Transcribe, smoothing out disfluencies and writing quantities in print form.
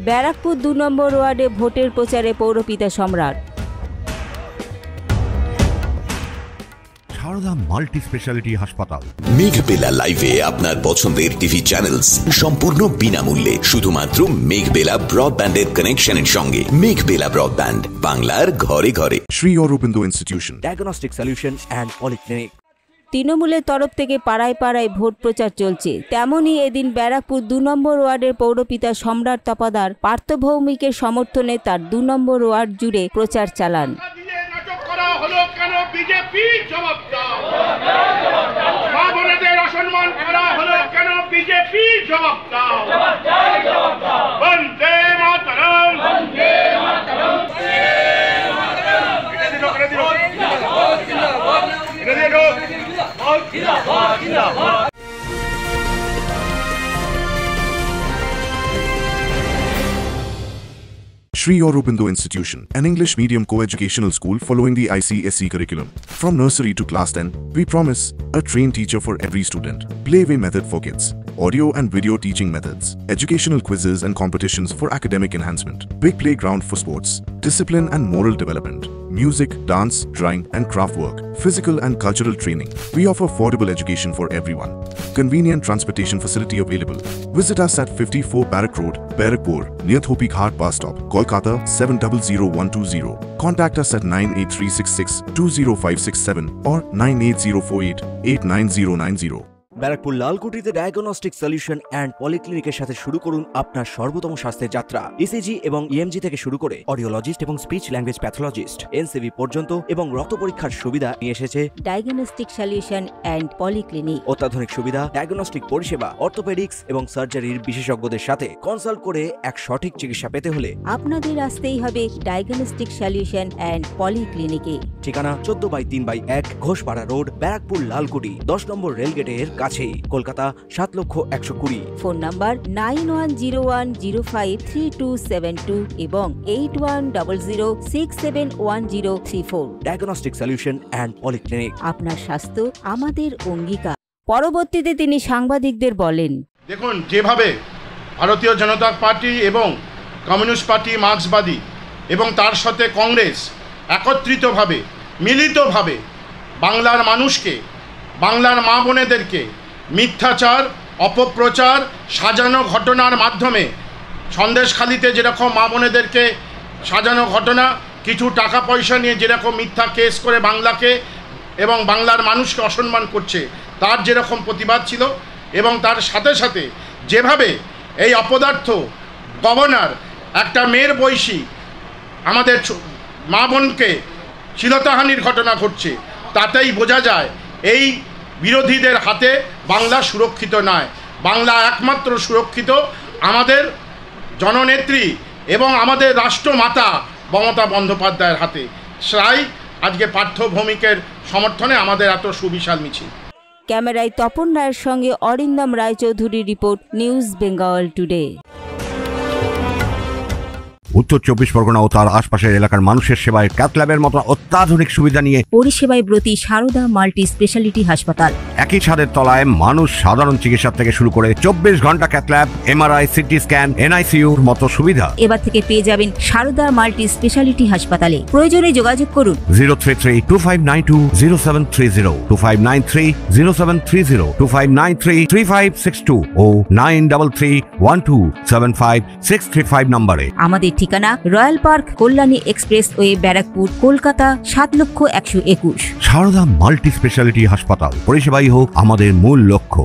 ব্যারাকপুর ২ নম্বর ওয়ার্ডে ভোটের প্রচারে পৌরপিতা সম্রাট। সারদা মাল্টি স্পেশালিটি হাসপাতাল। মেঘবেলা লাইভে আপনার পছন্দের টিভি চ্যানেলস সম্পূর্ণ বিনামূল্যে, শুধুমাত্র মেঘবেলা ব্রডব্যান্ডের কানেকশনের সঙ্গে। মেঘবেলা ব্রডব্যান্ড, বাংলার ঘরে ঘরে। Shri Aurobindo institution, diagnostic solution and polyclinic. তৃণমূলের তরফ থেকে পাড়ায় পাড়ায় ভোট প্রচার চলছে। তেমনই এদিন ব্যারাকপুর ২ নম্বর ওয়ার্ডের পৌরপিতা সম্রাট তপাদার পার্থভৌমিকের সমর্থনে তার ২ নম্বর ওয়ার্ড জুড়ে প্রচার চালান। Sri Aurobindo Institution, an English medium co-educational school following the ICSE curriculum. From nursery to class 10, we promise a trained teacher for every student, playway method for kids, audio and video teaching methods, educational quizzes and competitions for academic enhancement, big playground for sports, discipline and moral development, music, dance, drawing and craft work, physical and cultural training. We offer affordable education for everyone. Convenient transportation facility available. Visit us at 54 Barrack Road, Barrackpur, near Thopi Ghat bus stop, Kolkata 700120. Contact us at 98366 or 98048 Barrackpore লালকুটিতে diagnostic solution and পলিক্লিনিকের সাথে শুরু করুন আপনার সর্বোত্তম স্বাস্থ্যের যাত্রা। ECG এবং ইএমজি থেকে শুরু করে অডিওলজিস্ট এবং স্পিচ ল্যাঙ্গুয়েজ প্যাথোলজিস্ট, এনসিভি পর্যন্ত এবং রক্ত পরীক্ষার সুবিধা নিয়ে এসেছে ডায়াগনস্টিক সলিউশন অ্যান্ড পলিক্লিনিক। অত্যাধুনিক সুবিধা, ডায়াগনস্টিক পরিষেবা, অর্থোপেডিক্স এবং সার্জারির বিশেষজ্ঞদের সাথে কনসাল্ট করে এক সঠিক চিকিৎসা পেতে হলে আপনাদের আসতেই হবে ডায়াগনস্টিক সলিউশন অ্যান্ড পলিক্লিনিকে। ঠিকানা 14/3/1 ঘোষপাড়া রোড, ব্যারাকপুর লালকুটি, 10 নম্বর রেলগেটের কাছেই, কলকাতা ৭,২০,০২০। ফোন নাম্বার 9101053272 এবং 8100671034। Diagnostic solution and polyclinic. আপনার স্বাস্থ্য আমাদের অঙ্গীকার। পরবর্তীতে তিনি সাংবাদিকদের বলেন, দেখুন, যেভাবে ভারতীয় জনতা পার্টি এবং কমিউনিস্ট পার্টি, মার্ক্সবাদী এবং তার সাথে কংগ্রেস একত্রিতভাবে, মিলিতভাবে বাংলার মানুষকে, বাংলার মা বোনেদেরকে মিথ্যাচার, অপপ্রচার, সাজানো ঘটনার মাধ্যমে, সন্দেশখালিতে যেরকম মা বোনেদেরকে সাজানো ঘটনা, কিছু টাকা পয়সা নিয়ে যেরকম মিথ্যা কেস করে বাংলাকে এবং বাংলার মানুষকে অসম্মান করছে, তার যেরকম প্রতিবাদ ছিল, এবং তার সাথে সাথে যেভাবে এই অপদার্থ গভর্নর একটা মেয়ের বয়সী আমাদের মা বোনকে শ্লীলতাহানির ঘটনা ঘটছে, তাতেই বোঝা যায় এই বিরোধীদের হাতে বাংলা সুরক্ষিত নয়। বাংলা একমাত্র সুরক্ষিত আমাদের জননেত্রী এবং আমাদের রাষ্ট্রমাতা মমতা বন্দ্যোপাধ্যায়ের হাতে। তাই আজকে পার্থভৌমিকের সমর্থনে আমাদের এত সুবিশাল মিছিল। ক্যামেরায় তপন রায়ের সঙ্গে অরিন্দম রায়চৌধুরীর রিপোর্ট, নিউজ বেঙ্গল টুডে। উত্তর ২৪ পরগনা ও তার আশপাশের এলাকার মানুষের সেবায় ক্যাথ ল্যাবের মতো অত্যাধুনিক সুবিধা নিয়ে পরিষেবায় ব্রতী সারদা মাল্টি স্পেশালিটি হাসপাতাল। একই ছাদের তলায় মানুষ সাধারণ চিকিৎসা থেকে শুরু করে ২৪ ঘন্টা cath lab, MRI, CT scan, এনআইসিইউর মতো সুবিধা এবার থেকে পেয়ে যাবেন সারদা মাল্টি স্পেশালিটি হাসপাতালে। প্রয়োজনে যোগাযোগ করুন 033-2592-0730, 2593-0730, 2593-3562 ও 9331275635 নম্বরে। আমাদের ঠিকানা royal park, Kalyani expressway, Barrackpore, Kolkata ৭,১২১। সারদা মাল্টি স্পেশালিটি হাসপাতাল, পরিষেবাই হোক আমাদের মূল লক্ষ্য।